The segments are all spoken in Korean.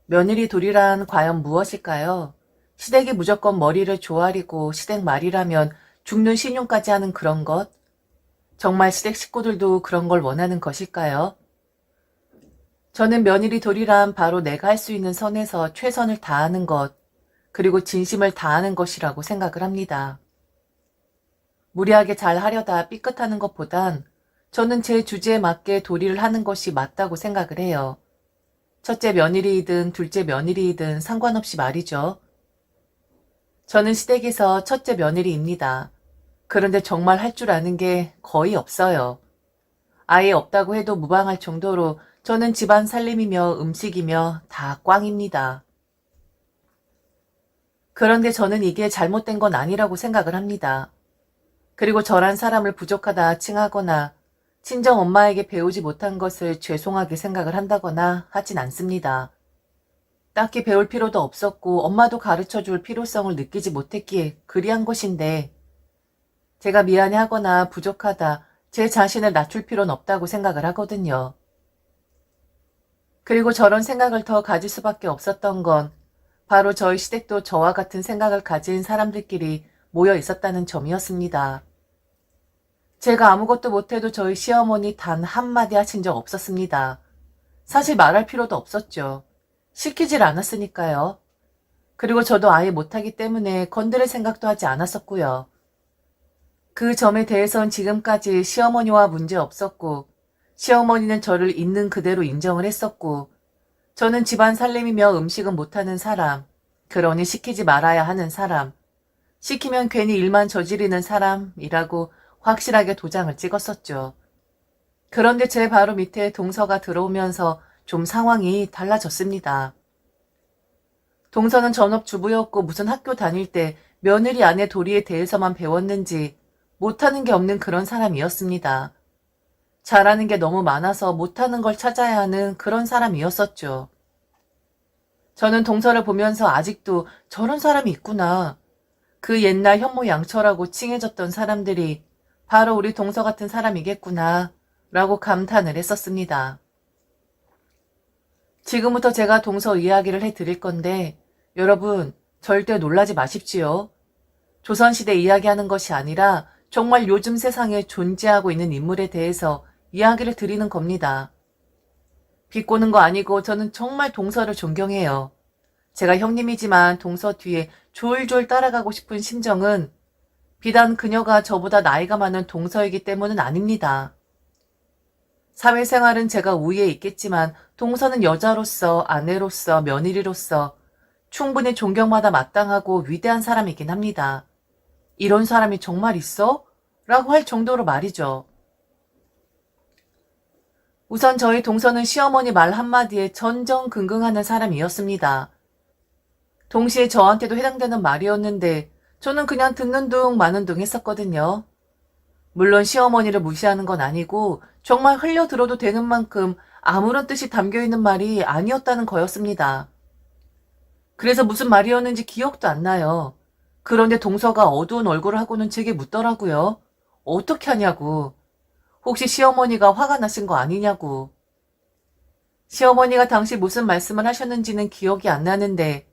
며느리 둘이란 과연 무엇일까요? 시댁이 무조건 머리를 조아리고 시댁 말이라면 죽는 신용까지 하는 그런 것? 정말 시댁 식구들도 그런 걸 원하는 것일까요? 저는 며느리 둘이란 바로 내가 할 수 있는 선에서 최선을 다하는 것, 그리고 진심을 다하는 것이라고 생각을 합니다. 무리하게 잘 하려다 삐끗하는 것보단 저는 제 주제에 맞게 도리를 하는 것이 맞다고 생각을 해요. 첫째 며느리이든 둘째 며느리이든 상관없이 말이죠. 저는 시댁에서 첫째 며느리입니다. 그런데 정말 할 줄 아는 게 거의 없어요. 아예 없다고 해도 무방할 정도로 저는 집안 살림이며 음식이며 다 꽝입니다. 그런데 저는 이게 잘못된 건 아니라고 생각을 합니다. 그리고 저란 사람을 부족하다 칭하거나 친정 엄마에게 배우지 못한 것을 죄송하게 생각을 한다거나 하진 않습니다. 딱히 배울 필요도 없었고 엄마도 가르쳐줄 필요성을 느끼지 못했기에 그리한 것인데 제가 미안해하거나 부족하다 제 자신을 낮출 필요는 없다고 생각을 하거든요. 그리고 저런 생각을 더 가질 수밖에 없었던 건 바로 저희 시댁도 저와 같은 생각을 가진 사람들끼리 모여 있었다는 점이었습니다. 제가 아무것도 못해도 저희 시어머니 단 한마디 하신 적 없었습니다. 사실 말할 필요도 없었죠. 시키질 않았으니까요. 그리고 저도 아예 못하기 때문에 건드릴 생각도 하지 않았었고요. 그 점에 대해선 지금까지 시어머니와 문제 없었고 시어머니는 저를 있는 그대로 인정을 했었고 저는 집안 살림이며 음식은 못하는 사람, 그러니 시키지 말아야 하는 사람, 시키면 괜히 일만 저지르는 사람이라고 확실하게 도장을 찍었었죠. 그런데 제 바로 밑에 동서가 들어오면서 좀 상황이 달라졌습니다. 동서는 전업주부였고 무슨 학교 다닐 때 며느리 아내 도리에 대해서만 배웠는지 못하는 게 없는 그런 사람이었습니다. 잘하는 게 너무 많아서 못하는 걸 찾아야 하는 그런 사람이었었죠. 저는 동서를 보면서 아직도 저런 사람이 있구나. 그 옛날 현모양처라고 칭해졌던 사람들이 바로 우리 동서 같은 사람이겠구나 라고 감탄을 했었습니다. 지금부터 제가 동서 이야기를 해드릴 건데 여러분 절대 놀라지 마십시오. 조선시대 이야기하는 것이 아니라 정말 요즘 세상에 존재하고 있는 인물에 대해서 이야기를 드리는 겁니다. 비꼬는 거 아니고 저는 정말 동서를 존경해요. 제가 형님이지만 동서 뒤에 졸졸 따라가고 싶은 심정은 비단 그녀가 저보다 나이가 많은 동서이기 때문은 아닙니다. 사회생활은 제가 우위에 있겠지만 동서는 여자로서 아내로서 며느리로서 충분히 존경받아 마땅하고 위대한 사람이긴 합니다. 이런 사람이 정말 있어? 라고 할 정도로 말이죠. 우선 저희 동서는 시어머니 말 한마디에 전전긍긍하는 사람이었습니다. 동시에 저한테도 해당되는 말이었는데 저는 그냥 듣는 둥 마는 둥 했었거든요. 물론 시어머니를 무시하는 건 아니고 정말 흘려들어도 되는 만큼 아무런 뜻이 담겨있는 말이 아니었다는 거였습니다. 그래서 무슨 말이었는지 기억도 안 나요. 그런데 동서가 어두운 얼굴을 하고는 제게 묻더라고요. 어떻게 하냐고. 혹시 시어머니가 화가 나신 거 아니냐고. 시어머니가 당시 무슨 말씀을 하셨는지는 기억이 안 나는데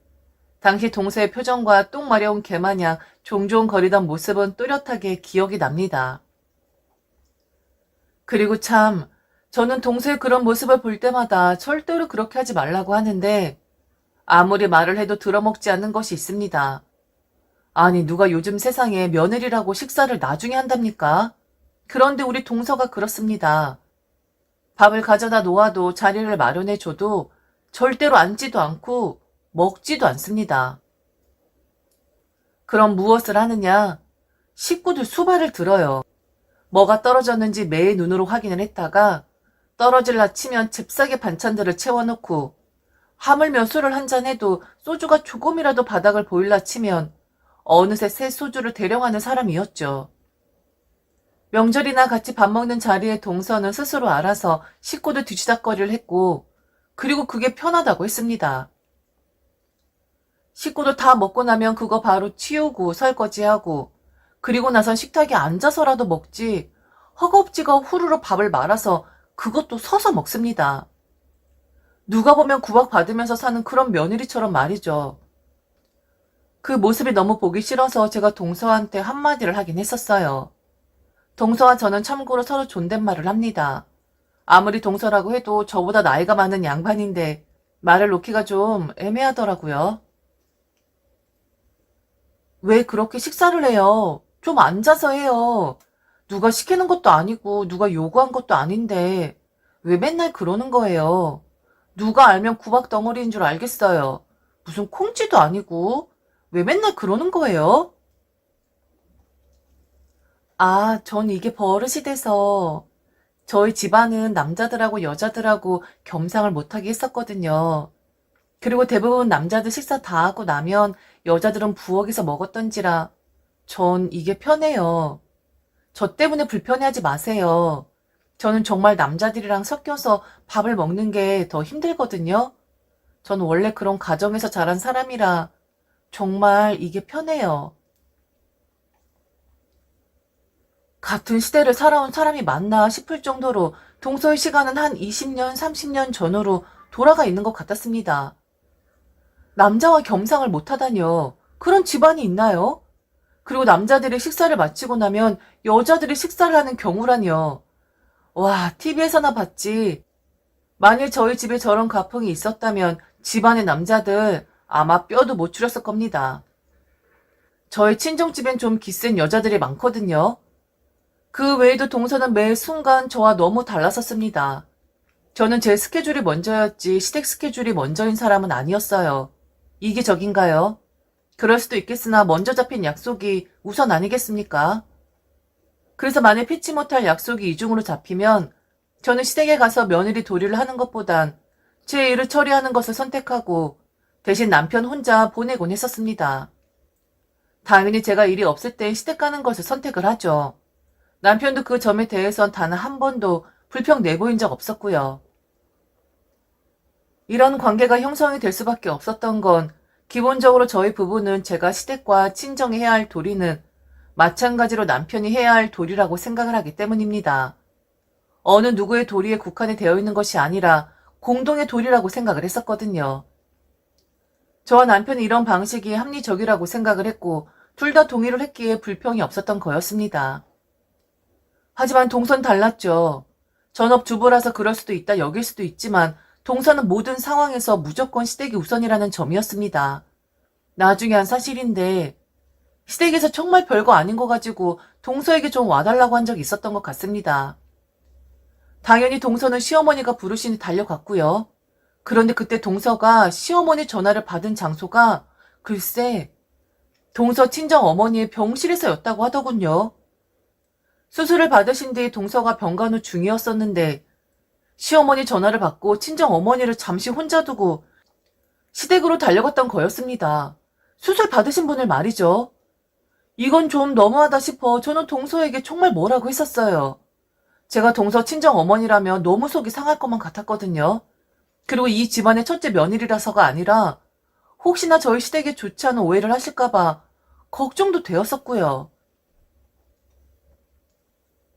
당시 동서의 표정과 똥 마려운 개마냥 종종거리던 모습은 또렷하게 기억이 납니다. 그리고 참 저는 동서의 그런 모습을 볼 때마다 절대로 그렇게 하지 말라고 하는데 아무리 말을 해도 들어먹지 않는 것이 있습니다. 아니 누가 요즘 세상에 며느리라고 식사를 나중에 한답니까? 그런데 우리 동서가 그렇습니다. 밥을 가져다 놓아도 자리를 마련해줘도 절대로 앉지도 않고 먹지도 않습니다. 그럼 무엇을 하느냐? 식구들 수발을 들어요. 뭐가 떨어졌는지 매일 눈으로 확인을 했다가 떨어질라 치면 잽싸게 반찬들을 채워놓고 하물며 술을 한잔 해도 소주가 조금이라도 바닥을 보일라 치면 어느새 새 소주를 대령하는 사람이었죠. 명절이나 같이 밥 먹는 자리에 동서는 스스로 알아서 식구들 뒤치다꺼리를 했고 그리고 그게 편하다고 했습니다. 식구들 다 먹고 나면 그거 바로 치우고 설거지하고 그리고 나선 식탁에 앉아서라도 먹지 허겁지겁 후루룩 밥을 말아서 그것도 서서 먹습니다. 누가 보면 구박받으면서 사는 그런 며느리처럼 말이죠. 그 모습이 너무 보기 싫어서 제가 동서한테 한마디를 하긴 했었어요. 동서와 저는 참고로 서로 존댓말을 합니다. 아무리 동서라고 해도 저보다 나이가 많은 양반인데 말을 놓기가 좀 애매하더라고요. 왜 그렇게 식사를 해요? 좀 앉아서 해요. 누가 시키는 것도 아니고 누가 요구한 것도 아닌데 왜 맨날 그러는 거예요? 누가 알면 구박 덩어리인 줄 알겠어요. 무슨 콩쥐도 아니고 왜 맨날 그러는 거예요? 아, 전 이게 버릇이 돼서 저희 집안은 남자들하고 여자들하고 겸상을 못하게 했었거든요. 그리고 대부분 남자들 식사 다 하고 나면 여자들은 부엌에서 먹었던지라 전 이게 편해요. 저 때문에 불편해하지 마세요. 저는 정말 남자들이랑 섞여서 밥을 먹는 게 더 힘들거든요. 저는 원래 그런 가정에서 자란 사람이라 정말 이게 편해요. 같은 시대를 살아온 사람이 맞나 싶을 정도로 동서의 시간은 한 20년, 30년 전으로 돌아가 있는 것 같았습니다. 남자와 겸상을 못하다뇨. 그런 집안이 있나요? 그리고 남자들이 식사를 마치고 나면 여자들이 식사를 하는 경우라뇨. 와, TV에서나 봤지. 만일 저희 집에 저런 가풍이 있었다면 집안의 남자들 아마 뼈도 못 추렸을 겁니다. 저희 친정집엔 좀 기센 여자들이 많거든요. 그 외에도 동서는 매 순간 저와 너무 달랐었습니다. 저는 제 스케줄이 먼저였지 시댁 스케줄이 먼저인 사람은 아니었어요. 이기적인가요? 그럴 수도 있겠으나 먼저 잡힌 약속이 우선 아니겠습니까? 그래서 만일 피치 못할 약속이 이중으로 잡히면 저는 시댁에 가서 며느리 도리를 하는 것보단 제 일을 처리하는 것을 선택하고 대신 남편 혼자 보내곤 했었습니다. 당연히 제가 일이 없을 때 시댁 가는 것을 선택을 하죠. 남편도 그 점에 대해선 단 한 번도 불평 내보인 적 없었고요. 이런 관계가 형성이 될 수밖에 없었던 건 기본적으로 저희 부부는 제가 시댁과 친정에 해야 할 도리는 마찬가지로 남편이 해야 할 도리라고 생각을 하기 때문입니다. 어느 누구의 도리에 국한이 되어 있는 것이 아니라 공동의 도리라고 생각을 했었거든요. 저와 남편은 이런 방식이 합리적이라고 생각을 했고 둘 다 동의를 했기에 불평이 없었던 거였습니다. 하지만 동선 달랐죠. 전업주부라서 그럴 수도 있다 여길 수도 있지만 동서는 모든 상황에서 무조건 시댁이 우선이라는 점이었습니다. 나중에 한 사실인데 시댁에서 정말 별거 아닌 거 가지고 동서에게 좀 와달라고 한 적이 있었던 것 같습니다. 당연히 동서는 시어머니가 부르시니 달려갔고요. 그런데 그때 동서가 시어머니 전화를 받은 장소가 글쎄 동서 친정 어머니의 병실에서였다고 하더군요. 수술을 받으신 뒤 동서가 병간 후 중이었었는데 시어머니 전화를 받고 친정 어머니를 잠시 혼자 두고 시댁으로 달려갔던 거였습니다. 수술 받으신 분을 말이죠. 이건 좀 너무하다 싶어 저는 동서에게 정말 뭐라고 했었어요. 제가 동서 친정 어머니라면 너무 속이 상할 것만 같았거든요. 그리고 이 집안의 첫째 며느리라서가 아니라 혹시나 저희 시댁에 좋지 않은 오해를 하실까봐 걱정도 되었었고요.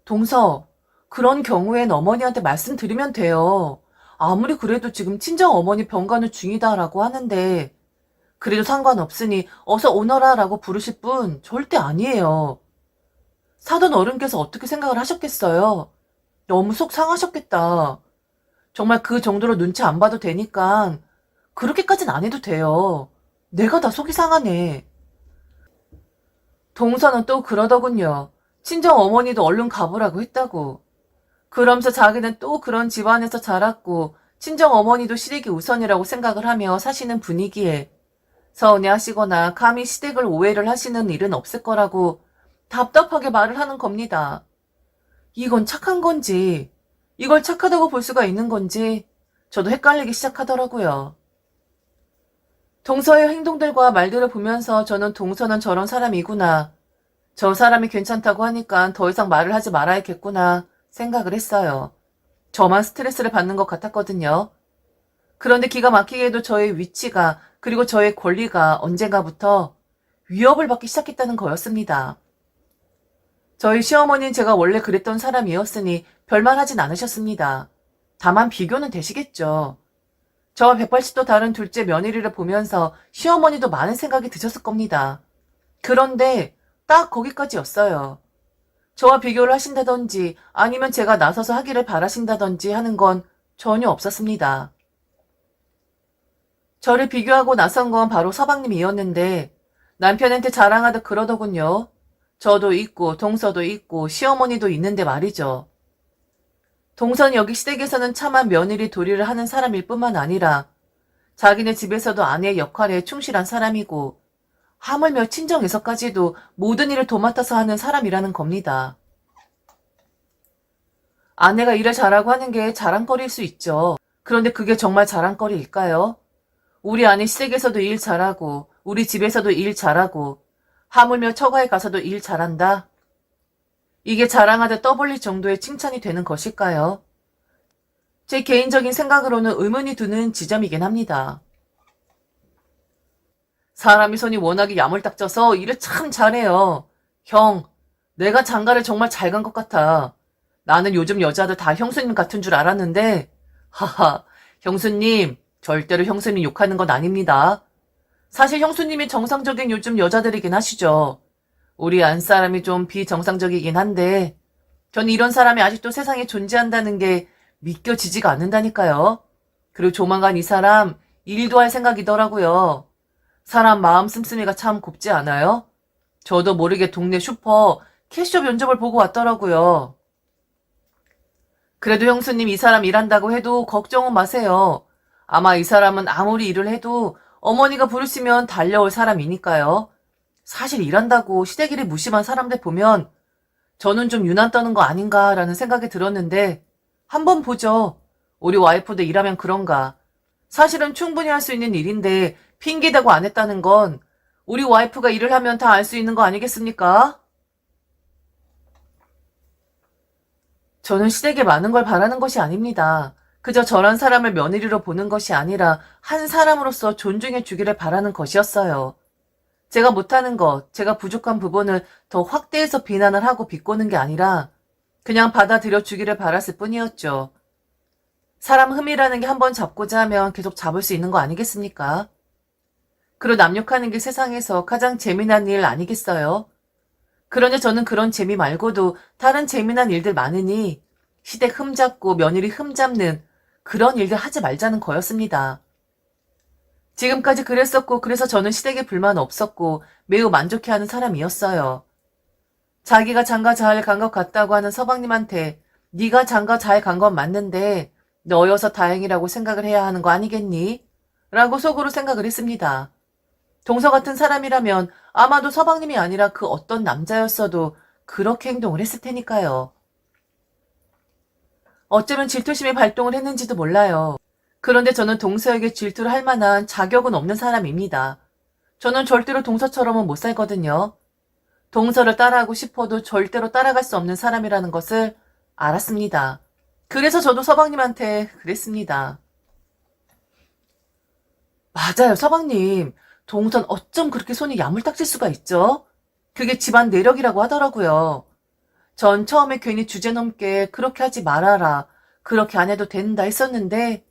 동서, 그런 경우엔 어머니한테 말씀드리면 돼요. 아무리 그래도 지금 친정 어머니 병간호 중이다라고 하는데 그래도 상관없으니 어서 오너라라고 부르실 분 절대 아니에요. 사돈 어른께서 어떻게 생각을 하셨겠어요? 너무 속 상하셨겠다. 정말 그 정도로 눈치 안 봐도 되니까 그렇게까진 안 해도 돼요. 내가 다 속이 상하네. 동서는 또 그러더군요. 친정 어머니도 얼른 가보라고 했다고. 그러면서 자기는 또 그런 집안에서 자랐고 친정 어머니도 시댁이 우선이라고 생각을 하며 사시는 분위기에 서운해하시거나 감히 시댁을 오해를 하시는 일은 없을 거라고 답답하게 말을 하는 겁니다. 이건 착한 건지 이걸 착하다고 볼 수가 있는 건지 저도 헷갈리기 시작하더라고요. 동서의 행동들과 말들을 보면서 저는 동서는 저런 사람이구나. 저 사람이 괜찮다고 하니까 더 이상 말을 하지 말아야겠구나 생각을 했어요. 저만 스트레스를 받는 것 같았거든요. 그런데 기가 막히게도 저의 위치가 그리고 저의 권리가 언젠가부터 위협을 받기 시작했다는 거였습니다. 저희 시어머니는 제가 원래 그랬던 사람이었으니 별말 하진 않으셨습니다. 다만 비교는 되시겠죠. 저와 180도 다른 둘째 며느리를 보면서 시어머니도 많은 생각이 드셨을 겁니다. 그런데 딱 거기까지였어요. 저와 비교를 하신다든지 아니면 제가 나서서 하기를 바라신다든지 하는 건 전혀 없었습니다. 저를 비교하고 나선 건 바로 서방님이었는데 남편한테 자랑하듯 그러더군요. 저도 있고 동서도 있고 시어머니도 있는데 말이죠. 동선 여기 시댁에서는 참한 며느리 도리를 하는 사람일 뿐만 아니라 자기네 집에서도 아내의 역할에 충실한 사람이고 하물며 친정에서까지도 모든 일을 도맡아서 하는 사람이라는 겁니다. 아내가 일을 잘하고 하는 게 자랑거리일 수 있죠. 그런데 그게 정말 자랑거리일까요? 우리 아내 시댁에서도 일 잘하고 우리 집에서도 일 잘하고 하물며 처가에 가서도 일 잘한다? 이게 자랑하듯 떠벌릴 정도의 칭찬이 되는 것일까요? 제 개인적인 생각으로는 의문이 드는 지점이긴 합니다. 사람이 손이 워낙에 야물딱져서 일을 참 잘해요. 형, 내가 장가를 정말 잘 간 것 같아. 나는 요즘 여자들 다 형수님 같은 줄 알았는데, 하하, 형수님, 절대로 형수님 욕하는 건 아닙니다. 사실 형수님이 정상적인 요즘 여자들이긴 하시죠. 우리 안사람이 좀 비정상적이긴 한데, 전 이런 사람이 아직도 세상에 존재한다는 게 믿겨지지가 않는다니까요. 그리고 조만간 이 사람 일도 할 생각이더라고요. 사람 마음 씀씀이가 참 곱지 않아요? 저도 모르게 동네 슈퍼 캐셔 면접을 보고 왔더라고요. 그래도 형수님 이 사람 일한다고 해도 걱정은 마세요. 아마 이 사람은 아무리 일을 해도 어머니가 부르시면 달려올 사람이니까요. 사실 일한다고 시댁일을 무심한 사람들 보면 저는 좀 유난 떠는 거 아닌가라는 생각이 들었는데 한번 보죠. 우리 와이프도 일하면 그런가. 사실은 충분히 할 수 있는 일인데 핑계대고 안 했다는 건 우리 와이프가 일을 하면 다 알 수 있는 거 아니겠습니까? 저는 시댁에 많은 걸 바라는 것이 아닙니다. 그저 저런 사람을 며느리로 보는 것이 아니라 한 사람으로서 존중해 주기를 바라는 것이었어요. 제가 못하는 것, 제가 부족한 부분을 더 확대해서 비난을 하고 비꼬는 게 아니라 그냥 받아들여 주기를 바랐을 뿐이었죠. 사람 흠이라는 게 한번 잡고자 하면 계속 잡을 수 있는 거 아니겠습니까? 그리고 남욕하는 게 세상에서 가장 재미난 일 아니겠어요? 그러니 저는 그런 재미 말고도 다른 재미난 일들 많으니 시댁 흠 잡고 며느리 흠 잡는 그런 일들 하지 말자는 거였습니다. 지금까지 그랬었고 그래서 저는 시댁에 불만 없었고 매우 만족해하는 사람이었어요. 자기가 장가 잘 간 것 같다고 하는 서방님한테 네가 장가 잘 간 건 맞는데 너여서 다행이라고 생각을 해야 하는 거 아니겠니? 라고 속으로 생각을 했습니다. 동서 같은 사람이라면 아마도 서방님이 아니라 그 어떤 남자였어도 그렇게 행동을 했을 테니까요. 어쩌면 질투심이 발동을 했는지도 몰라요. 그런데 저는 동서에게 질투를 할 만한 자격은 없는 사람입니다. 저는 절대로 동서처럼은 못 살거든요. 동서를 따라하고 싶어도 절대로 따라갈 수 없는 사람이라는 것을 알았습니다. 그래서 저도 서방님한테 그랬습니다. 맞아요, 서방님. 동선 어쩜 그렇게 손이 야물딱질 수가 있죠? 그게 집안 내력이라고 하더라고요. 전 처음에 괜히 주제넘게 그렇게 하지 말아라, 그렇게 안 해도 된다 했었는데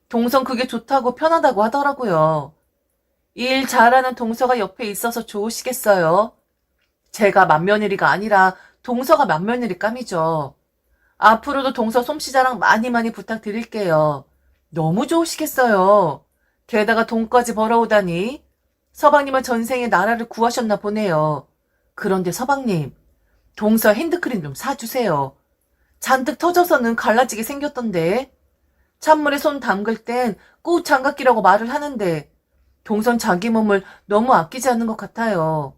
동선 그게 좋다고 편하다고 하더라고요. 일 잘하는 동서가 옆에 있어서 좋으시겠어요? 제가 맏며느리가 아니라 동서가 맏며느리감이죠. 앞으로도 동서 솜씨자랑 많이 많이 부탁드릴게요. 너무 좋으시겠어요. 게다가 돈까지 벌어오다니. 서방님은 전생에 나라를 구하셨나 보네요. 그런데 서방님, 동서 핸드크림 좀 사주세요. 잔뜩 터져서는 갈라지게 생겼던데. 찬물에 손 담글 땐 꼭 장갑 끼라고 말을 하는데 동선 자기 몸을 너무 아끼지 않는 것 같아요.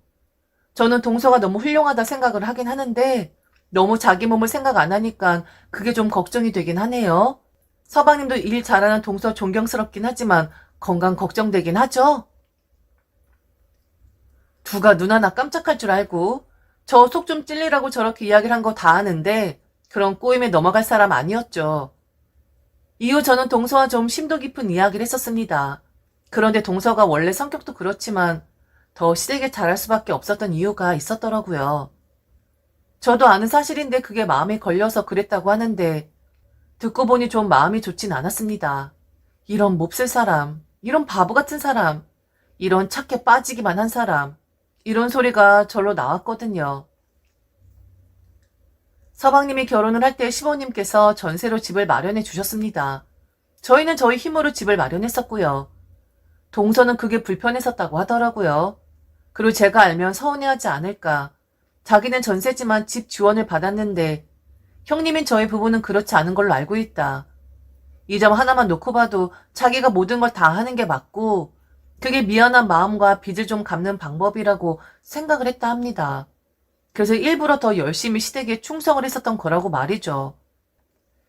저는 동서가 너무 훌륭하다 생각을 하긴 하는데 너무 자기 몸을 생각 안 하니까 그게 좀 걱정이 되긴 하네요. 서방님도 일 잘하는 동서 존경스럽긴 하지만 건강 걱정되긴 하죠? 누가 눈 하나 깜짝할 줄 알고 저 속 좀 찔리라고 저렇게 이야기를 한 거 다 아는데 그런 꼬임에 넘어갈 사람 아니었죠. 이후 저는 동서와 좀 심도 깊은 이야기를 했었습니다. 그런데 동서가 원래 성격도 그렇지만 더 시댁에 잘할 수밖에 없었던 이유가 있었더라고요. 저도 아는 사실인데 그게 마음에 걸려서 그랬다고 하는데 듣고 보니 좀 마음이 좋진 않았습니다. 이런 몹쓸 사람, 이런 바보 같은 사람, 이런 착해 빠지기만 한 사람, 이런 소리가 절로 나왔거든요. 서방님이 결혼을 할 때 시부모님께서 전세로 집을 마련해 주셨습니다. 저희는 저희 힘으로 집을 마련했었고요. 동서는 그게 불편했었다고 하더라고요. 그리고 제가 알면 서운해하지 않을까. 자기는 전세지만 집 지원을 받았는데 형님인 저희 부부는 그렇지 않은 걸로 알고 있다. 이 점 하나만 놓고 봐도 자기가 모든 걸 다 하는 게 맞고 그게 미안한 마음과 빚을 좀 갚는 방법이라고 생각을 했다 합니다. 그래서 일부러 더 열심히 시댁에 충성을 했었던 거라고 말이죠.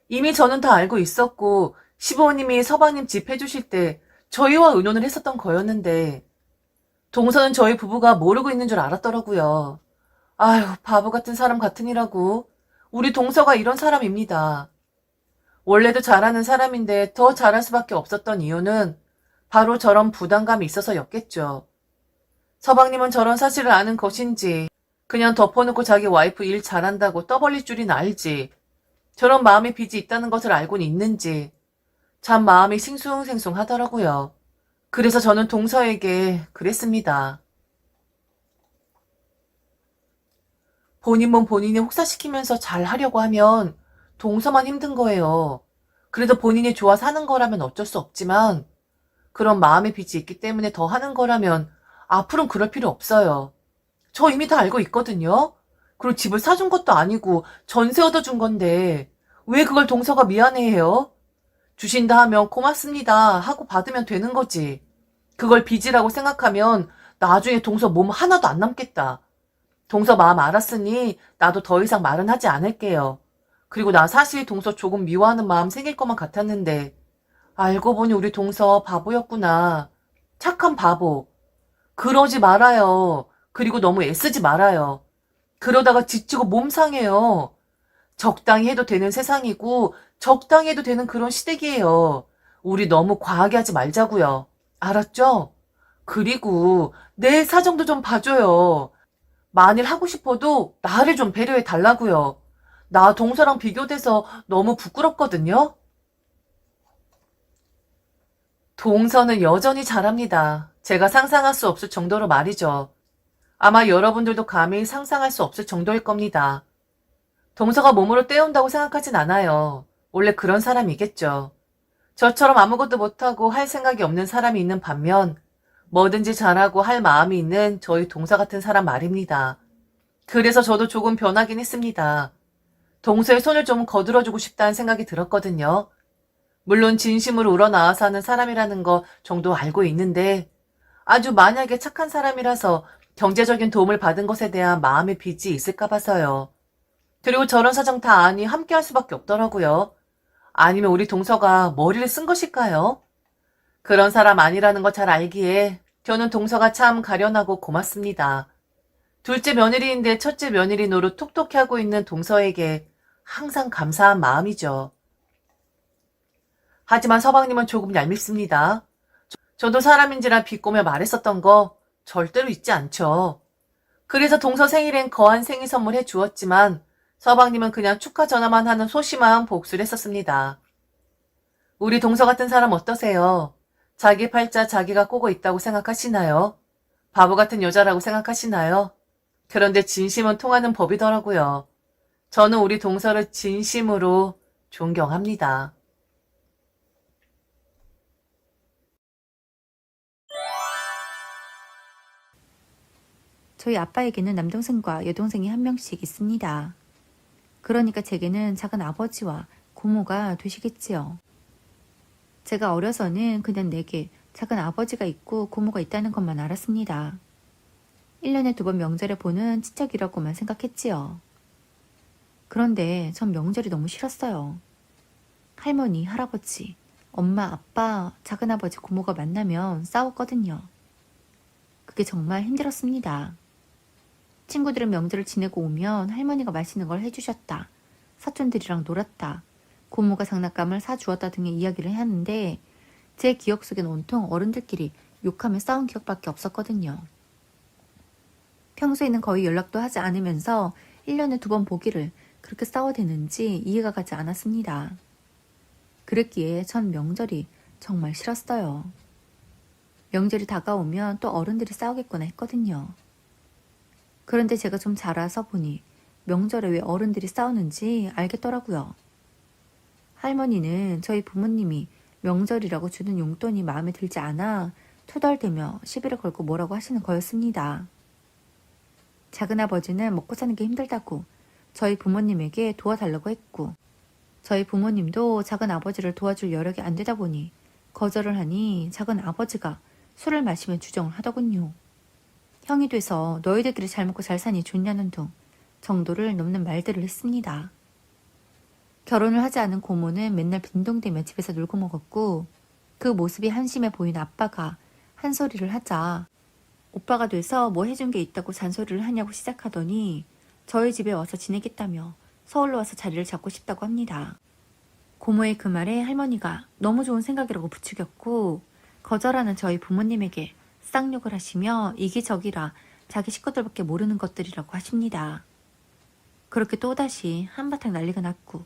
이미 저는 다 알고 있었고 시부모님이 서방님 집 해주실 때 저희와 의논을 했었던 거였는데 동서는 저희 부부가 모르고 있는 줄 알았더라고요. 아휴, 바보 같은 사람 같으니라고. 우리 동서가 이런 사람입니다. 원래도 잘하는 사람인데 더 잘할 수밖에 없었던 이유는 바로 저런 부담감이 있어서였겠죠. 서방님은 저런 사실을 아는 것인지 그냥 덮어놓고 자기 와이프 일 잘한다고 떠벌릴 줄이나 알지. 저런 마음의 빚이 있다는 것을 알고는 있는지 참 마음이 싱숭생숭하더라고요. 그래서 저는 동서에게 그랬습니다. 본인 몸 본인이 혹사시키면서 잘 하려고 하면 동서만 힘든 거예요. 그래도 본인이 좋아 사는 거라면 어쩔 수 없지만 그런 마음의 빚이 있기 때문에 더 하는 거라면 앞으로는 그럴 필요 없어요. 저 이미 다 알고 있거든요. 그리고 집을 사준 것도 아니고 전세 얻어준 건데 왜 그걸 동서가 미안해해요? 주신다 하면 고맙습니다 하고 받으면 되는 거지. 그걸 빚이라고 생각하면 나중에 동서 몸 하나도 안 남겠다. 동서 마음 알았으니 나도 더 이상 말은 하지 않을게요. 그리고 나 사실 동서 조금 미워하는 마음 생길 것만 같았는데 알고 보니 우리 동서 바보였구나. 착한 바보. 그러지 말아요. 그리고 너무 애쓰지 말아요. 그러다가 지치고 몸 상해요. 적당히 해도 되는 세상이고 적당히 해도 되는 그런 시댁이에요. 우리 너무 과하게 하지 말자고요. 알았죠? 그리고 내 사정도 좀 봐줘요. 만일 하고 싶어도 나를 좀 배려해 달라고요. 나 동서랑 비교돼서 너무 부끄럽거든요. 동서는 여전히 잘합니다. 제가 상상할 수 없을 정도로 말이죠. 아마 여러분들도 감히 상상할 수 없을 정도일 겁니다. 동서가 몸으로 때운다고 생각하진 않아요. 원래 그런 사람이겠죠. 저처럼 아무것도 못하고 할 생각이 없는 사람이 있는 반면 뭐든지 잘하고 할 마음이 있는 저희 동서 같은 사람 말입니다. 그래서 저도 조금 변하긴 했습니다. 동서의 손을 좀 거들어주고 싶다는 생각이 들었거든요. 물론 진심으로 우러나와서 하는 사람이라는 거 정도 알고 있는데 아주 만약에 착한 사람이라서 경제적인 도움을 받은 것에 대한 마음의 빚이 있을까 봐서요. 그리고 저런 사정 다 아니 함께 할 수밖에 없더라고요. 아니면 우리 동서가 머리를 쓴 것일까요? 그런 사람 아니라는 거 잘 알기에 저는 동서가 참 가련하고 고맙습니다. 둘째 며느리인데 첫째 며느리 노릇 톡톡히 하고 있는 동서에게 항상 감사한 마음이죠. 하지만 서방님은 조금 얄밉습니다. 저도 사람인지라 비꼬며 말했었던 거 절대로 잊지 않죠. 그래서 동서 생일엔 거한 생일 선물해 주었지만 서방님은 그냥 축하 전화만 하는 소심한 복수를 했었습니다. 우리 동서 같은 사람 어떠세요? 자기 팔자 자기가 꼬고 있다고 생각하시나요? 바보 같은 여자라고 생각하시나요? 그런데 진심은 통하는 법이더라고요. 저는 우리 동서를 진심으로 존경합니다. 저희 아빠에게는 남동생과 여동생이 한 명씩 있습니다. 그러니까 제게는 작은 아버지와 고모가 되시겠지요. 제가 어려서는 그냥 내게 작은 아버지가 있고 고모가 있다는 것만 알았습니다. 1년에 2번 명절에 보는 친척이라고만 생각했지요. 그런데 전 명절이 너무 싫었어요. 할머니, 할아버지, 엄마, 아빠, 작은아버지, 고모가 만나면 싸웠거든요. 그게 정말 힘들었습니다. 친구들은 명절을 지내고 오면 할머니가 맛있는 걸 해주셨다. 사촌들이랑 놀았다. 고모가 장난감을 사주었다 등의 이야기를 하는데 제 기억 속엔 온통 어른들끼리 욕하며 싸운 기억밖에 없었거든요. 평소에는 거의 연락도 하지 않으면서 1년에 2번 보기를 그렇게 싸워대는지 이해가 가지 않았습니다. 그랬기에 전 명절이 정말 싫었어요. 명절이 다가오면 또 어른들이 싸우겠구나 했거든요. 그런데 제가 좀 자라서 보니 명절에 왜 어른들이 싸우는지 알겠더라고요. 할머니는 저희 부모님이 명절이라고 주는 용돈이 마음에 들지 않아 투덜대며 시비를 걸고 뭐라고 하시는 거였습니다. 작은아버지는 먹고 사는 게 힘들다고 저희 부모님에게 도와달라고 했고, 저희 부모님도 작은아버지를 도와줄 여력이 안 되다 보니 거절을 하니 작은아버지가 술을 마시며 주정을 하더군요. 형이 돼서 너희들끼리 잘 먹고 잘 사니 좋냐는 둥 정도를 넘는 말들을 했습니다. 결혼을 하지 않은 고모는 맨날 빈둥대며 집에서 놀고 먹었고, 그 모습이 한심해 보인 아빠가 한 소리를 하자 오빠가 돼서 뭐 해준 게 있다고 잔소리를 하냐고 시작하더니 저희 집에 와서 지내겠다며 서울로 와서 자리를 잡고 싶다고 합니다. 고모의 그 말에 할머니가 너무 좋은 생각이라고 부추겼고, 거절하는 저희 부모님에게 쌍욕을 하시며 이기적이라 자기 식구들밖에 모르는 것들이라고 하십니다. 그렇게 또다시 한바탕 난리가 났고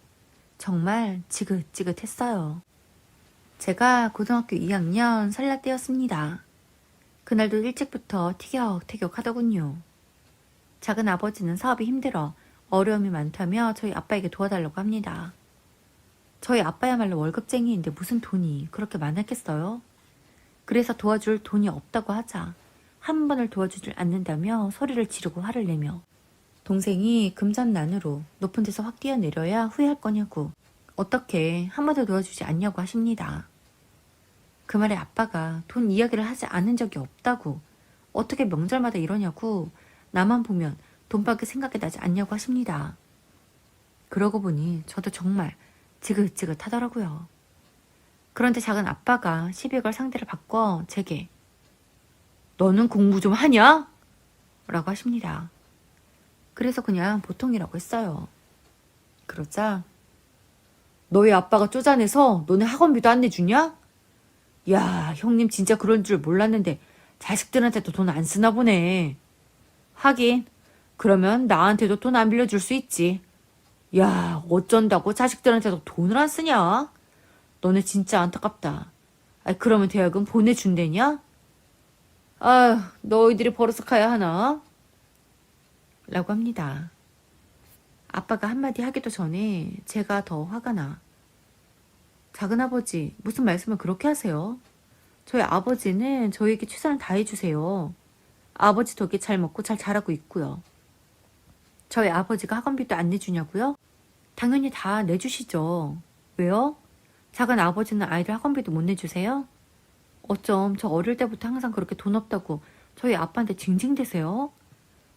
정말 지긋지긋했어요. 제가 고등학교 2학년 설날 때였습니다. 그날도 일찍부터 티격태격 하더군요. 작은 아버지는 사업이 힘들어 어려움이 많다며 저희 아빠에게 도와달라고 합니다. 저희 아빠야말로 월급쟁이인데 무슨 돈이 그렇게 많았겠어요? 그래서 도와줄 돈이 없다고 하자 한 번을 도와주질 않는다며 소리를 지르고 화를 내며 동생이 금전난으로 높은 데서 확 뛰어내려야 후회할 거냐고 어떻게 한 번도 도와주지 않냐고 하십니다. 그 말에 아빠가 돈 이야기를 하지 않은 적이 없다고 어떻게 명절마다 이러냐고 나만 보면 돈밖에 생각이 나지 않냐고 하십니다. 그러고 보니 저도 정말 지긋지긋하더라고요. 그런데 작은 아빠가 시비 걸 상대를 바꿔 제게 너는 공부 좀 하냐? 라고 하십니다. 그래서 그냥 보통이라고 했어요. 그러자 너희 아빠가 쪼잔해서 너네 학원비도 안 내주냐? 야, 형님 진짜 그런 줄 몰랐는데 자식들한테도 돈 안 쓰나 보네. 하긴 그러면 나한테도 돈 안 빌려줄 수 있지. 야, 어쩐다고 자식들한테도 돈을 안 쓰냐? 너네 진짜 안타깝다. 아이, 그러면 대학은 보내준대냐? 아휴, 너희들이 벌어서 가야 하나? 라고 합니다. 아빠가 한마디 하기도 전에 제가 더 화가 나. 작은아버지, 무슨 말씀을 그렇게 하세요? 저희 아버지는 저에게 최선을 다해주세요. 아버지 덕에 잘 먹고 잘 자라고 있고요. 저희 아버지가 학원비도 안 내주냐고요? 당연히 다 내주시죠. 왜요? 작은 아버지는 아이들 학원비도 못 내주세요? 어쩜 저 어릴 때부터 항상 그렇게 돈 없다고 저희 아빠한테 징징대세요?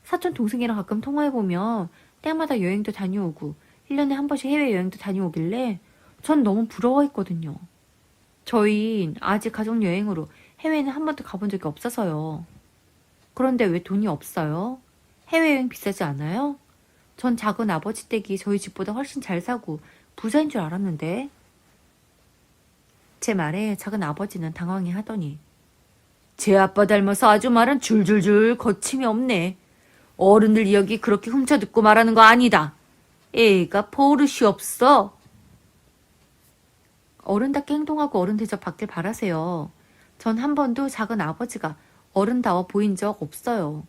사촌 동생이랑 가끔 통화해보면 때마다 여행도 다녀오고 1년에 한 번씩 해외여행도 다녀오길래 전 너무 부러워했거든요. 저희 아직 가족여행으로 해외는 한 번도 가본 적이 없어서요. 그런데 왜 돈이 없어요? 해외여행 비싸지 않아요? 전 작은 아버지 댁이 저희 집보다 훨씬 잘 사고 부자인 줄 알았는데. 제 말에 작은 아버지는 당황해 하더니 제 아빠 닮아서 아주 말은 줄줄줄 거침이 없네. 어른들 이야기 그렇게 훔쳐듣고 말하는 거 아니다. 애가 버릇이 없어. 어른답게 행동하고 어른 대접 받길 바라세요. 전 한 번도 작은 아버지가 어른다워 보인 적 없어요.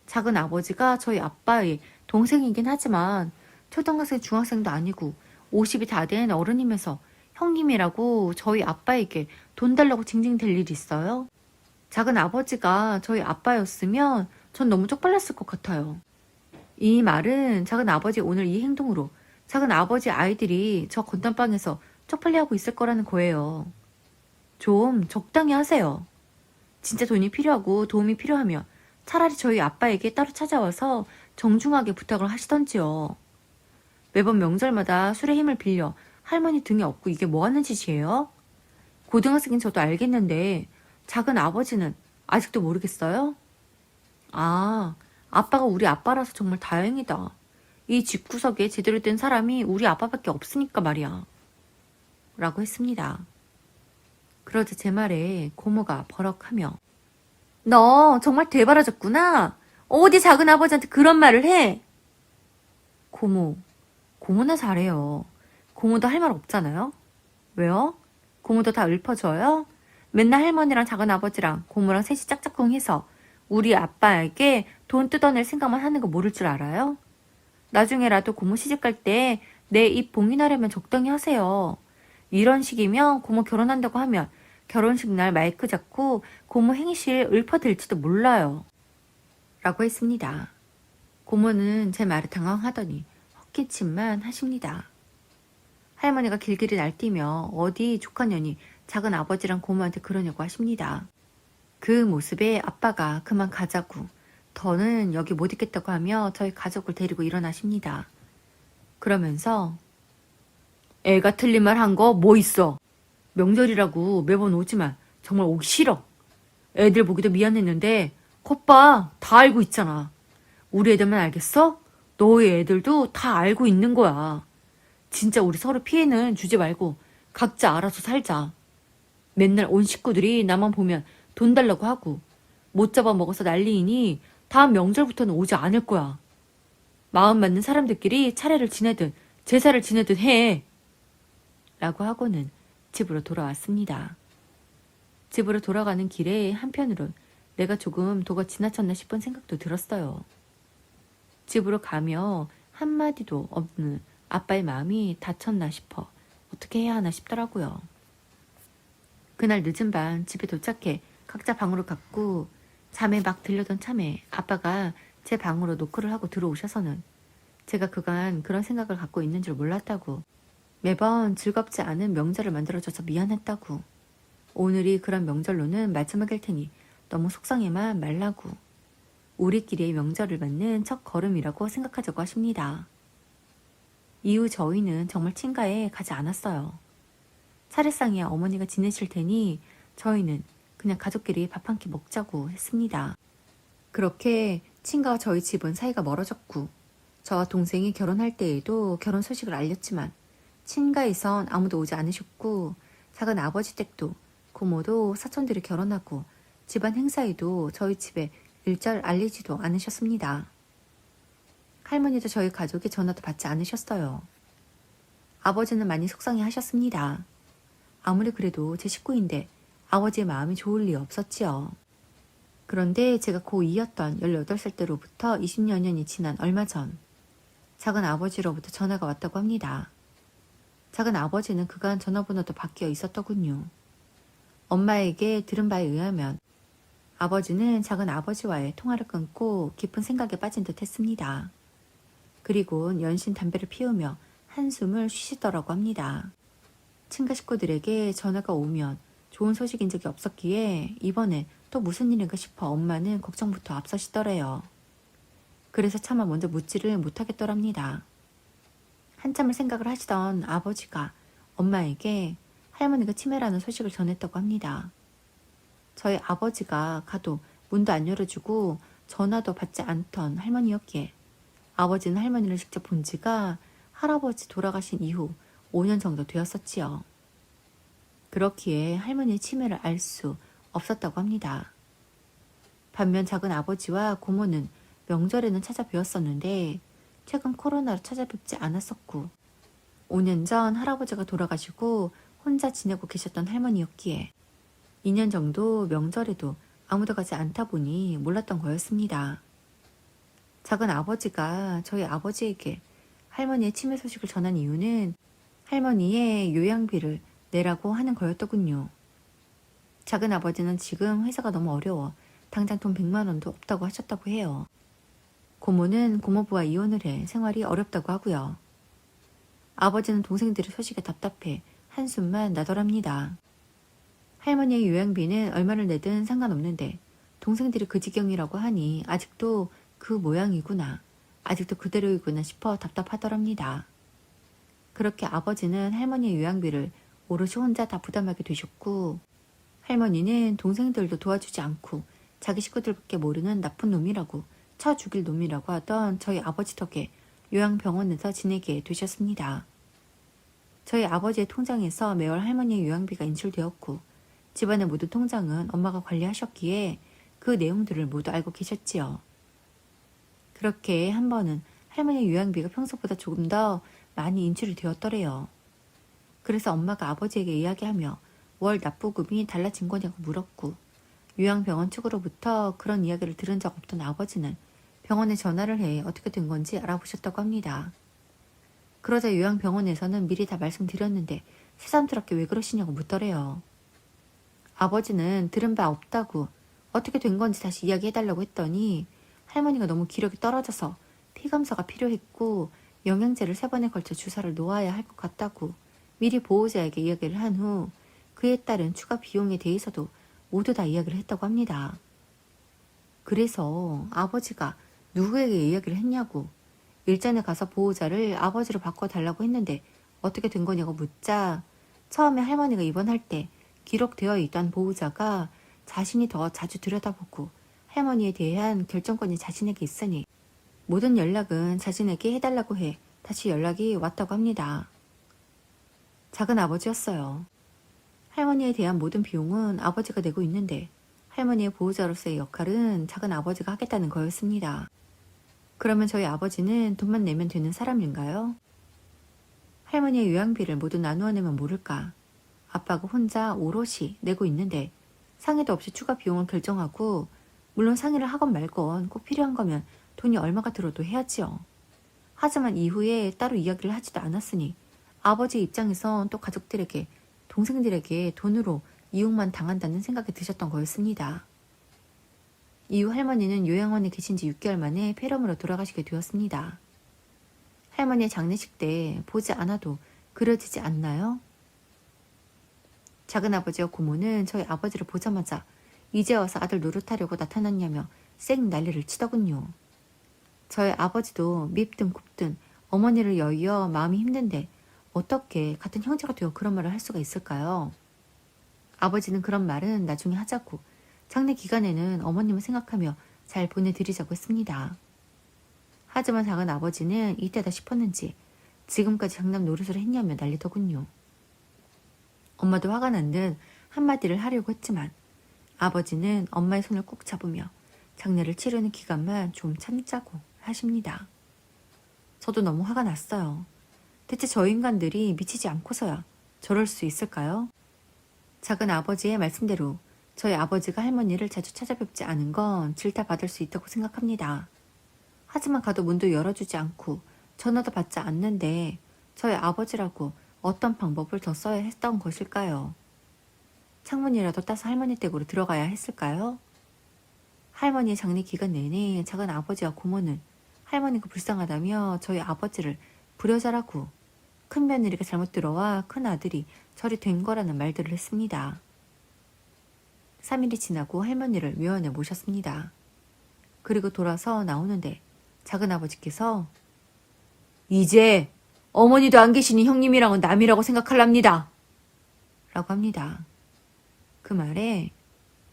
작은 아버지가 저희 아빠의 동생이긴 하지만 초등학생, 중학생도 아니고 50이 다 된 어른이면서 형님이라고 저희 아빠에게 돈 달라고 징징댈 일이 있어요? 작은 아버지가 저희 아빠였으면 전 너무 쪽팔렸을 것 같아요. 이 말은 작은 아버지 오늘 이 행동으로 작은 아버지 아이들이 저 건담방에서 쪽팔려하고 있을 거라는 거예요. 좀 적당히 하세요. 진짜 돈이 필요하고 도움이 필요하면 차라리 저희 아빠에게 따로 찾아와서 정중하게 부탁을 하시던지요. 매번 명절마다 술의 힘을 빌려 할머니 등에 업고 이게 뭐 하는 짓이에요? 고등학생인 저도 알겠는데 작은 아버지는 아직도 모르겠어요? 아, 아빠가 우리 아빠라서 정말 다행이다. 이 집구석에 제대로 된 사람이 우리 아빠밖에 없으니까 말이야. 라고 했습니다. 그러자 제 말에 고모가 버럭하며 너 정말 대바라졌구나. 어디 작은 아버지한테 그런 말을 해? 고모나 잘해요. 고모도 할 말 없잖아요. 왜요? 고모도 다 읊어줘요? 맨날 할머니랑 작은아버지랑 고모랑 셋이 짝짝꿍해서 우리 아빠에게 돈 뜯어낼 생각만 하는 거 모를 줄 알아요? 나중에라도 고모 시집갈 때 내 입 봉인하려면 적당히 하세요. 이런 식이면 고모 결혼한다고 하면 결혼식 날 마이크 잡고 고모 행실 읊어댈지도 몰라요. 라고 했습니다. 고모는 제 말에 당황하더니 헛기침만 하십니다. 할머니가 길길이 날뛰며 어디 조카년이 작은 아버지랑 고모한테 그러냐고 하십니다. 그 모습에 아빠가 그만 가자고, 더는 여기 못 있겠다고 하며 저희 가족을 데리고 일어나십니다. 그러면서 애가 틀린 말 한 거 뭐 있어? 명절이라고 매번 오지만 정말 오기 싫어. 애들 보기도 미안했는데 겉봐 다 알고 있잖아. 우리 애들만 알겠어? 너희 애들도 다 알고 있는 거야. 진짜 우리 서로 피해는 주지 말고 각자 알아서 살자. 맨날 온 식구들이 나만 보면 돈 달라고 하고 못 잡아먹어서 난리이니 다음 명절부터는 오지 않을 거야. 마음 맞는 사람들끼리 차례를 지내든 제사를 지내든 해. 라고 하고는 집으로 돌아왔습니다. 집으로 돌아가는 길에 한편으론 내가 조금 도가 지나쳤나 싶은 생각도 들었어요. 집으로 가며 한마디도 없는 아빠의 마음이 다쳤나 싶어 어떻게 해야 하나 싶더라고요. 그날 늦은 밤 집에 도착해 각자 방으로 갔고 잠에 막 들려던 참에 아빠가 제 방으로 노크를 하고 들어오셔서는 제가 그간 그런 생각을 갖고 있는 줄 몰랐다고, 매번 즐겁지 않은 명절을 만들어줘서 미안했다고, 오늘이 그런 명절로는 마지막일 테니 너무 속상해만 말라고, 우리끼리의 명절을 맞는 첫 걸음이라고 생각하자고 하십니다. 이후 저희는 정말 친가에 가지 않았어요. 차례상이야 어머니가 지내실 테니 저희는 그냥 가족끼리 밥 한 끼 먹자고 했습니다. 그렇게 친가와 저희 집은 사이가 멀어졌고, 저와 동생이 결혼할 때에도 결혼 소식을 알렸지만 친가에선 아무도 오지 않으셨고, 작은 아버지 댁도 고모도 사촌들이 결혼하고 집안 행사에도 저희 집에 일절 알리지도 않으셨습니다. 할머니도 저희 가족이 전화도 받지 않으셨어요. 아버지는 많이 속상해 하셨습니다. 아무리 그래도 제 식구인데 아버지의 마음이 좋을 리 없었지요. 그런데 제가 고2였던 18살 때로부터 20여 년이 지난 얼마 전, 작은 아버지로부터 전화가 왔다고 합니다. 작은 아버지는 그간 전화번호도 바뀌어 있었더군요. 엄마에게 들은 바에 의하면 아버지는 작은 아버지와의 통화를 끊고 깊은 생각에 빠진 듯 했습니다. 그리고 연신 담배를 피우며 한숨을 쉬시더라고 합니다. 친가 식구들에게 전화가 오면 좋은 소식인 적이 없었기에 이번엔 또 무슨 일인가 싶어 엄마는 걱정부터 앞서시더래요. 그래서 차마 먼저 묻지를 못하겠더랍니다. 한참을 생각을 하시던 아버지가 엄마에게 할머니가 치매라는 소식을 전했다고 합니다. 저희 아버지가 가도 문도 안 열어주고 전화도 받지 않던 할머니였기에 아버지는 할머니를 직접 본 지가 할아버지 돌아가신 이후 5년 정도 되었었지요. 그렇기에 할머니의 치매를 알 수 없었다고 합니다. 반면 작은 아버지와 고모는 명절에는 찾아뵈었었는데 최근 코로나로 찾아뵙지 않았었고, 5년 전 할아버지가 돌아가시고 혼자 지내고 계셨던 할머니였기에 2년 정도 명절에도 아무도 가지 않다 보니 몰랐던 거였습니다. 작은 아버지가 저희 아버지에게 할머니의 치매 소식을 전한 이유는 할머니의 요양비를 내라고 하는 거였더군요. 작은 아버지는 지금 회사가 너무 어려워 당장 돈 100만 원도 없다고 하셨다고 해요. 고모는 고모부와 이혼을 해 생활이 어렵다고 하고요. 아버지는 동생들의 소식에 답답해 한숨만 나더랍니다. 할머니의 요양비는 얼마를 내든 상관없는데 동생들이 그 지경이라고 하니 아직도 그 모양이구나, 아직도 그대로이구나 싶어 답답하더랍니다. 그렇게 아버지는 할머니의 요양비를 오롯이 혼자 다 부담하게 되셨고, 할머니는 동생들도 도와주지 않고 자기 식구들밖에 모르는 나쁜 놈이라고, 쳐 죽일 놈이라고 하던 저희 아버지 덕에 요양병원에서 지내게 되셨습니다. 저희 아버지의 통장에서 매월 할머니의 요양비가 인출되었고 집안의 모든 통장은 엄마가 관리하셨기에 그 내용들을 모두 알고 계셨지요. 그렇게 한 번은 할머니의 요양비가 평소보다 조금 더 많이 인출이 되었더래요. 그래서 엄마가 아버지에게 이야기하며 월 납부금이 달라진 거냐고 물었고, 요양병원 측으로부터 그런 이야기를 들은 적 없던 아버지는 병원에 전화를 해 어떻게 된 건지 알아보셨다고 합니다. 그러자 요양병원에서는 미리 다 말씀드렸는데 새삼스럽게 왜 그러시냐고 묻더래요. 아버지는 들은 바 없다고 어떻게 된 건지 다시 이야기해달라고 했더니 할머니가 너무 기력이 떨어져서 피검사가 필요했고 영양제를 3번에 걸쳐 주사를 놓아야 할 것 같다고 미리 보호자에게 이야기를 한 후 그에 따른 추가 비용에 대해서도 모두 다 이야기를 했다고 합니다. 그래서 아버지가 누구에게 이야기를 했냐고 일전에 가서 보호자를 아버지로 바꿔달라고 했는데 어떻게 된 거냐고 묻자 처음에 할머니가 입원할 때 기록되어 있던 보호자가 자신이 더 자주 들여다보고 할머니에 대한 결정권이 자신에게 있으니 모든 연락은 자신에게 해달라고 해 다시 연락이 왔다고 합니다. 작은 아버지였어요. 할머니에 대한 모든 비용은 아버지가 내고 있는데 할머니의 보호자로서의 역할은 작은 아버지가 하겠다는 거였습니다. 그러면 저희 아버지는 돈만 내면 되는 사람인가요? 할머니의 요양비를 모두 나누어 내면 모를까? 아빠가 혼자 오롯이 내고 있는데 상의도 없이 추가 비용을 결정하고 물론 상의를 하건 말건 꼭 필요한 거면 돈이 얼마가 들어도 해야지요. 하지만 이후에 따로 이야기를 하지도 않았으니 아버지 입장에선 또 가족들에게 동생들에게 돈으로 이용만 당한다는 생각이 드셨던 거였습니다. 이후 할머니는 요양원에 계신 지 6개월 만에 폐렴으로 돌아가시게 되었습니다. 할머니의 장례식 때 보지 않아도 그려지지 않나요? 작은아버지와 고모는 저희 아버지를 보자마자 이제 와서 아들 노릇하려고 나타났냐며 쌩 난리를 치더군요. 저희 아버지도 밉든 굽든 어머니를 여의어 마음이 힘든데 어떻게 같은 형제가 되어 그런 말을 할 수가 있을까요? 아버지는 그런 말은 나중에 하자고 장례 기간에는 어머님을 생각하며 잘 보내드리자고 했습니다. 하지만 작은 아버지는 이때다 싶었는지 지금까지 장남 노릇을 했냐며 난리더군요. 엄마도 화가 난 듯 한마디를 하려고 했지만 아버지는 엄마의 손을 꾹 잡으며 장례를 치르는 기간만 좀 참자고 하십니다. 저도 너무 화가 났어요. 대체 저 인간들이 미치지 않고서야 저럴 수 있을까요? 작은 아버지의 말씀대로 저희 아버지가 할머니를 자주 찾아뵙지 않은 건 질타받을 수 있다고 생각합니다. 하지만 가도 문도 열어주지 않고 전화도 받지 않는데 저희 아버지라고 어떤 방법을 더 써야 했던 것일까요? 창문이라도 따서 할머니 댁으로 들어가야 했을까요? 할머니의 장례 기간 내내 작은 아버지와 고모는 할머니가 불쌍하다며 저희 아버지를 불효자라고 큰 며느리가 잘못 들어와 큰 아들이 절이 된 거라는 말들을 했습니다. 3일이 지나고 할머니를 묘원에 모셨습니다. 그리고 돌아서 나오는데 작은 아버지께서 이제 어머니도 안 계시니 형님이랑은 남이라고 생각할랍니다. 라고 합니다. 그 말에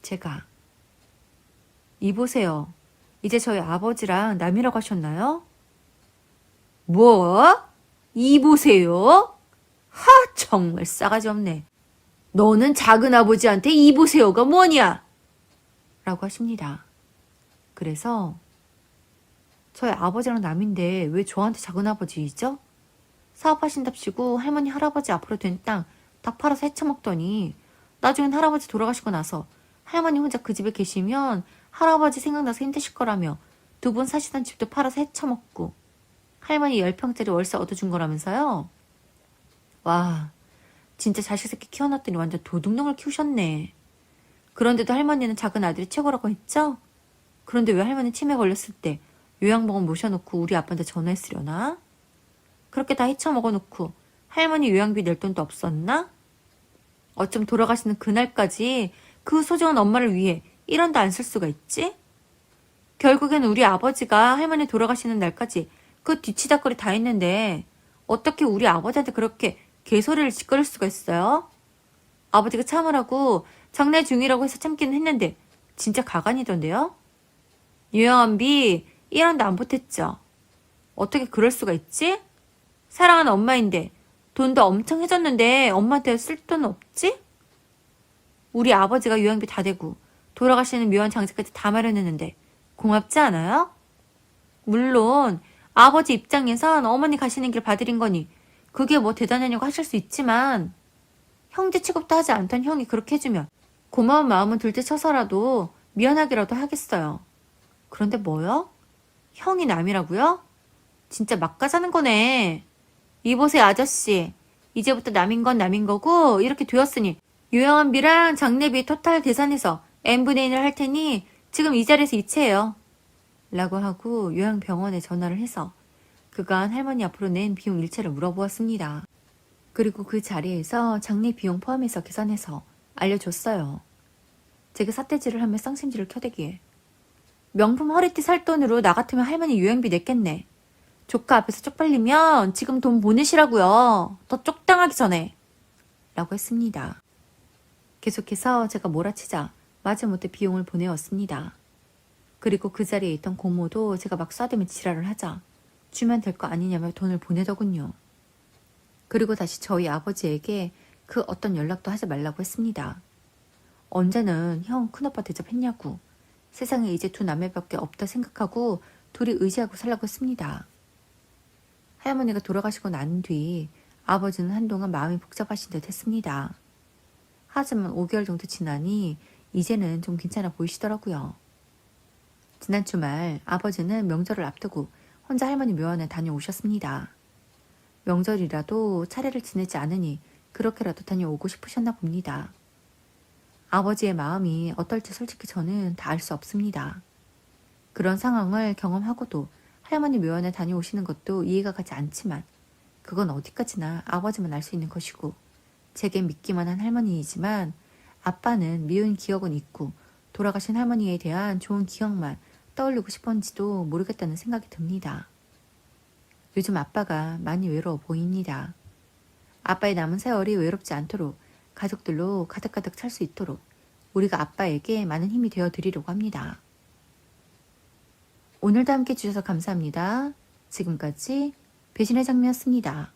제가 이보세요. 이제 저희 아버지랑 남이라고 하셨나요? 뭐? 이보세요? 하, 정말 싸가지 없네. 너는 작은 아버지한테 이보세요가 뭐냐? 라고 하십니다. 그래서 저희 아버지랑 남인데 왜 저한테 작은 아버지이죠? 사업하신답시고 할머니 할아버지 앞으로 된 땅 다 팔아서 헤쳐먹더니 나중엔 할아버지 돌아가시고 나서 할머니 혼자 그 집에 계시면 할아버지 생각나서 힘드실 거라며 2분 사시던 집도 팔아서 헤쳐먹고 할머니 10평짜리 월세 얻어준 거라면서요? 와, 진짜 자식 새끼 키워놨더니 완전 도둑놈을 키우셨네. 그런데도 할머니는 작은 아들이 최고라고 했죠? 그런데 왜 할머니 치매 걸렸을 때 요양병원 모셔놓고 우리 아빠한테 전화했으려나? 그렇게 다 헤쳐먹어놓고 할머니 요양비 낼 돈도 없었나? 어쩜 돌아가시는 그날까지 그 소중한 엄마를 위해 1원도 안 쓸 수가 있지? 결국엔 우리 아버지가 할머니 돌아가시는 날까지 그 뒤치다거리 다 했는데 어떻게 우리 아버지한테 그렇게 개소리를 짓거릴 수가 있어요? 아버지가 참으라고 장례 중이라고 해서 참기는 했는데 진짜 가관이던데요? 요양원비 1원도 안 보탰죠. 어떻게 그럴 수가 있지? 사랑하는 엄마인데 돈도 엄청 해줬는데 엄마한테 쓸 돈 없지? 우리 아버지가 요양비 다 대고 돌아가시는 묘한 장제까지 다 마련했는데 고맙지 않아요? 물론 아버지 입장에선 어머니 가시는 길 봐드린 거니 그게 뭐 대단하냐고 하실 수 있지만 형제 취급도 하지 않던 형이 그렇게 해주면 고마운 마음은 둘째 쳐서라도 미안하기라도 하겠어요. 그런데 뭐요? 형이 남이라고요? 진짜 막 가자는 거네. 이보세요, 아저씨. 이제부터 남인 건 남인 거고 이렇게 되었으니 요양원비랑 장례비 토탈 계산해서 n분의 1을 할 테니 지금 이 자리에서 이체해요. 라고 하고 요양병원에 전화를 해서 그간 할머니 앞으로 낸 비용 일체를 물어보았습니다. 그리고 그 자리에서 장례 비용 포함해서 계산해서 알려줬어요. 제가 삿대질을 하며 쌍심지를 켜대기에 명품 허리띠 살 돈으로 나 같으면 할머니 요양비 냈겠네. 조카 앞에서 쪽팔리면 지금 돈 보내시라고요. 더 쪽당하기 전에. 라고 했습니다. 계속해서 제가 몰아치자 마지못해 비용을 보내왔습니다. 그리고 그 자리에 있던 고모도 제가 막 쏴대며 지랄을 하자 주면 될 거 아니냐며 돈을 보내더군요. 그리고 다시 저희 아버지에게 그 어떤 연락도 하지 말라고 했습니다. 언제는 형 큰오빠 대접했냐고. 세상에 이제 두 남매밖에 없다 생각하고 둘이 의지하고 살라고 했습니다. 할머니가 돌아가시고 난 뒤 아버지는 한동안 마음이 복잡하신 듯 했습니다. 하지만 5개월 정도 지나니 이제는 좀 괜찮아 보이시더라고요. 지난 주말 아버지는 명절을 앞두고 혼자 할머니 묘원에 다녀오셨습니다. 명절이라도 차례를 지내지 않으니 그렇게라도 다녀오고 싶으셨나 봅니다. 아버지의 마음이 어떨지 솔직히 저는 다 알 수 없습니다. 그런 상황을 경험하고도 할머니 묘원에 다녀오시는 것도 이해가 가지 않지만 그건 어디까지나 아버지만 알 수 있는 것이고 제게 믿기만 한 할머니이지만 아빠는 미운 기억은 있고 돌아가신 할머니에 대한 좋은 기억만 떠올리고 싶은지도 모르겠다는 생각이 듭니다. 요즘 아빠가 많이 외로워 보입니다. 아빠의 남은 세월이 외롭지 않도록 가족들로 가득가득 찰 수 있도록 우리가 아빠에게 많은 힘이 되어 드리려고 합니다. 오늘도 함께 해주셔서 감사합니다. 지금까지 배신의 장미였습니다.